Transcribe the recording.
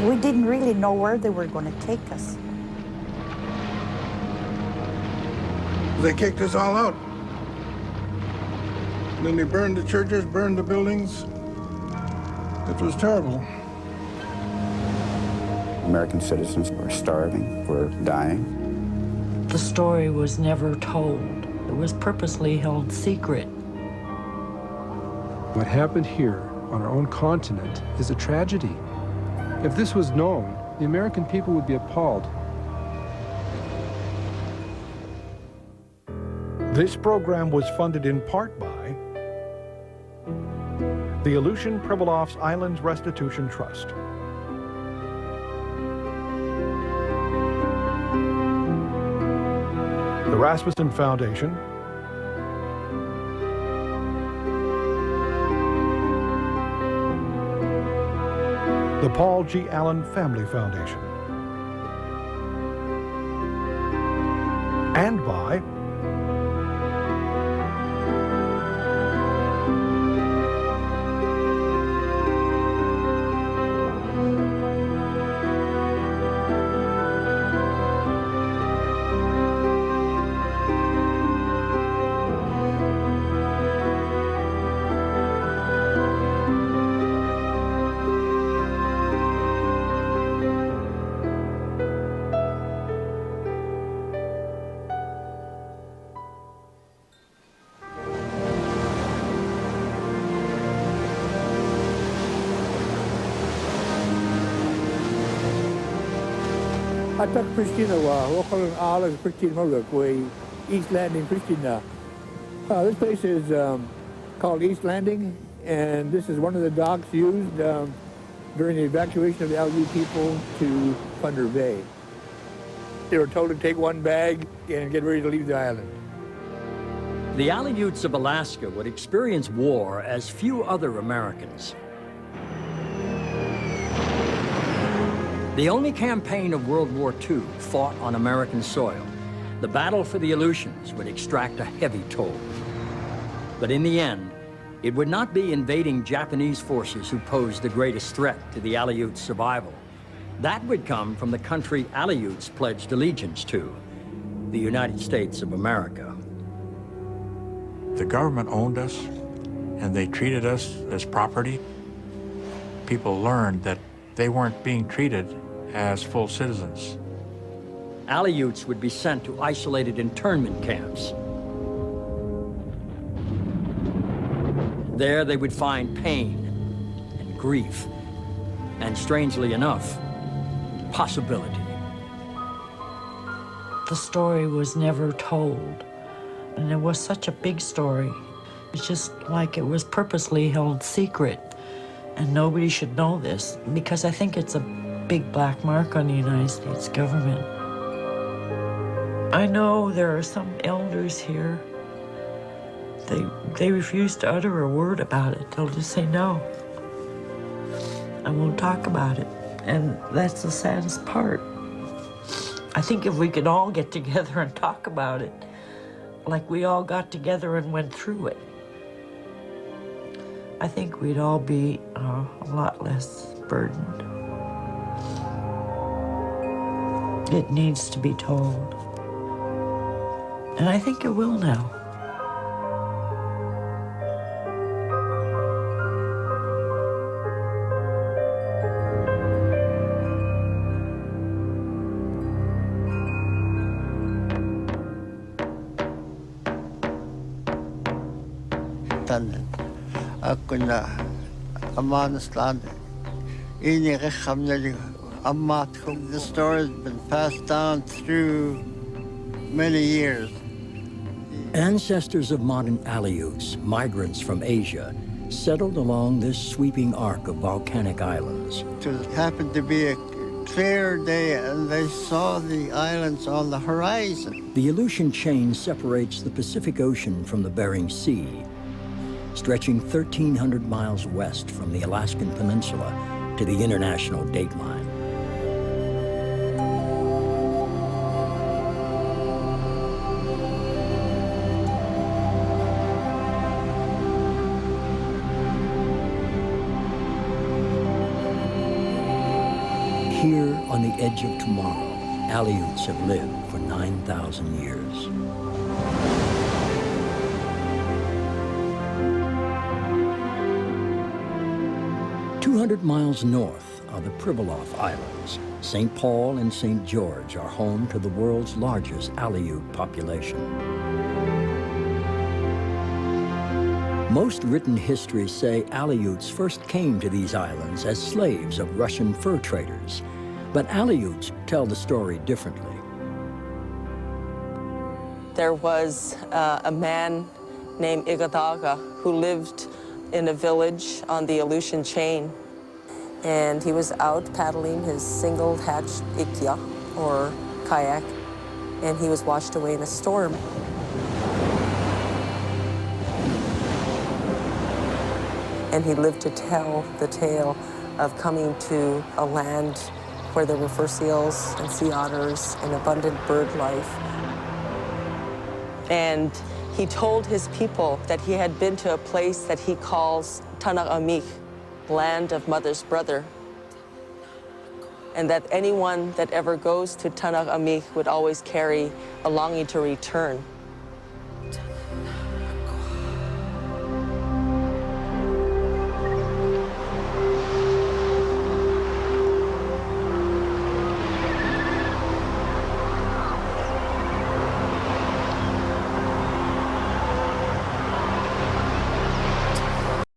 We didn't really know where they were going to take us. They kicked us all out. Then they burned the churches, burned the buildings. It was terrible. American citizens were starving, were dying. The story was never told. It was purposely held secret. What happened here on our own continent is a tragedy. If this was known, the American people would be appalled. This program was funded in part by the Aleutian Pribilofs Islands Restitution Trust, the Rasmussen Foundation, the Paul G. Allen Family Foundation, and by Atak Pristina wa Wakalan Ala Pristina Muluk, East Landing Pristina. This place is called East Landing, and this is one of the docks used during the evacuation of the Aleut people to Thunder Bay. They were told to take one bag and get ready to leave the island. The Aleuts of Alaska would experience war as few other Americans. The only campaign of World War II fought on American soil. The battle for the Aleutians would extract a heavy toll. But in the end, it would not be invading Japanese forces who posed the greatest threat to the Aleuts' survival. That would come from the country Aleuts pledged allegiance to, the United States of America. The government owned us, and they treated us as property. People learned that they weren't being treated as full citizens. Aleuts would be sent to isolated internment camps. There they would find pain and grief, and strangely enough, possibility. The story was never told, and it was such a big story. It's just like it was purposely held secret, and nobody should know this, because I think it's a big black mark on the United States government. I know there are some elders here. They refuse to utter a word about it. They'll just say no. I won't talk about it. And that's the saddest part. I think if we could all get together and talk about it, like we all got together and went through it, I think we'd all be a lot less burdened. It needs to be told. And I think it will now. Ako na amanas-land. The story has been passed down through many years. Ancestors of modern Aleuts, migrants from Asia, settled along this sweeping arc of volcanic islands. It happened to be a clear day, and they saw the islands on the horizon. The Aleutian chain separates the Pacific Ocean from the Bering Sea, stretching 1,300 miles west from the Alaskan Peninsula to the international dateline. Here on the edge of tomorrow, Aleuts have lived for 9,000 years. Miles north are the Pribilof Islands. St. Paul and St. George are home to the world's largest Aleut population. Most written histories say Aleuts first came to these islands as slaves of Russian fur traders, but Aleuts tell the story differently. There was a man named Igadaga who lived in a village on the Aleutian chain. And he was out paddling his single-hatched ikya, or kayak, and he was washed away in a storm. And he lived to tell the tale of coming to a land where there were fur seals and sea otters and abundant bird life. And he told his people that he had been to a place that he calls Tanakh Amik, land of mother's brother, and that anyone that ever goes to Tanakh Amik would always carry a longing to return.